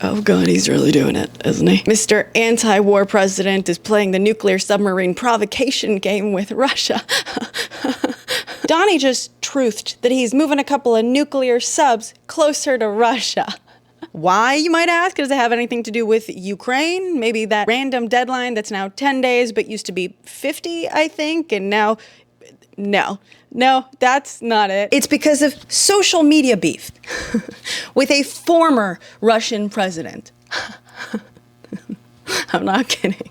Oh god, he's really doing it, isn't he? Mr. Anti-War President is playing the nuclear submarine provocation game with Russia. Donnie just truthed that he's moving a couple of nuclear subs closer to Russia. Why, you might ask? Does it have anything to do with Ukraine? Maybe that random deadline that's now 10 days but used to be 50, I think, and now... No, that's not it. It's because of social media beef with a former Russian president. I'm not kidding.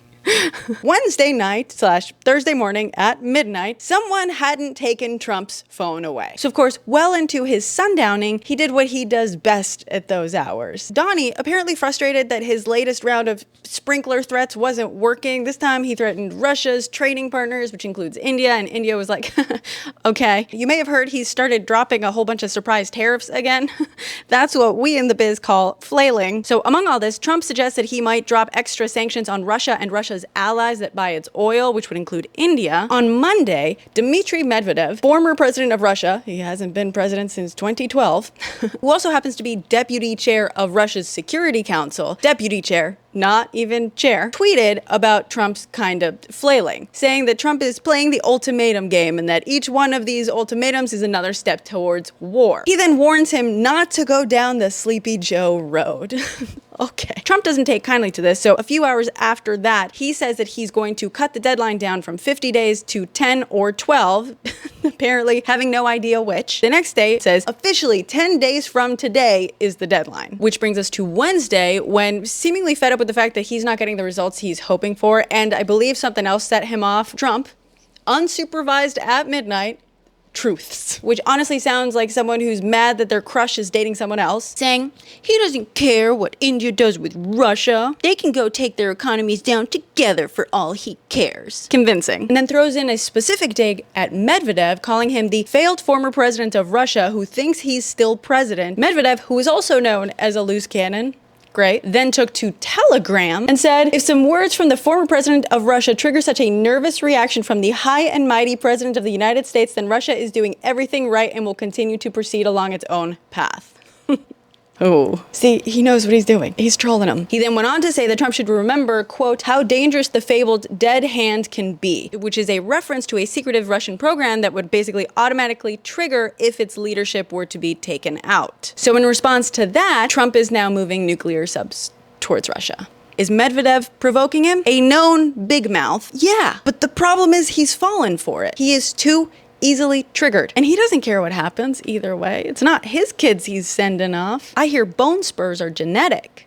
Wednesday night / Thursday morning at midnight, someone hadn't taken Trump's phone away. So of course, well into his sundowning, he did what he does best at those hours. Donnie, apparently frustrated that his latest round of sprinkler threats wasn't working. This time he threatened Russia's trading partners, which includes India, and India was like, okay. You may have heard he started dropping a whole bunch of surprise tariffs again. That's what we in the biz call flailing. So among all this, Trump suggested he might drop extra sanctions on Russia and Russia's allies that buy its oil, which would include India. On Monday, Dmitry Medvedev, former president of Russia, he hasn't been president since 2012, who also happens to be deputy chair of Russia's Security Council, deputy chair, not even chair, tweeted about Trump's kind of flailing, saying that Trump is playing the ultimatum game and that each one of these ultimatums is another step towards war. He then warns him not to go down the Sleepy Joe road. Okay. Trump doesn't take kindly to this, so a few hours after that, he says that he's going to cut the deadline down from 50 days to 10 or 12, apparently having no idea which. The next day, it says, officially 10 days from today is the deadline. Which brings us to Wednesday, when seemingly fed up with the fact that he's not getting the results he's hoping for, and I believe something else set him off, Trump, unsupervised at midnight, truths, which honestly sounds like someone who's mad that their crush is dating someone else, saying he doesn't care what India does with Russia. They can go take their economies down together for all he cares. Convincing. And then throws in a specific dig at Medvedev, calling him the failed former president of Russia who thinks he's still president. Medvedev, who is also known as a loose cannon, great, then took to Telegram and said, if some words from the former president of Russia trigger such a nervous reaction from the high and mighty president of the United States, then Russia is doing everything right and will continue to proceed along its own path. Oh. See, he knows what he's doing. He's trolling him. He then went on to say that Trump should remember, quote, how dangerous the fabled dead hand can be, which is a reference to a secretive Russian program that would basically automatically trigger if its leadership were to be taken out. So in response to that, Trump is now moving nuclear subs towards Russia. Is Medvedev provoking him? A known big mouth. Yeah, but the problem is he's fallen for it. He is too easily triggered. And he doesn't care what happens either way. It's not his kids he's sending off. I hear bone spurs are genetic.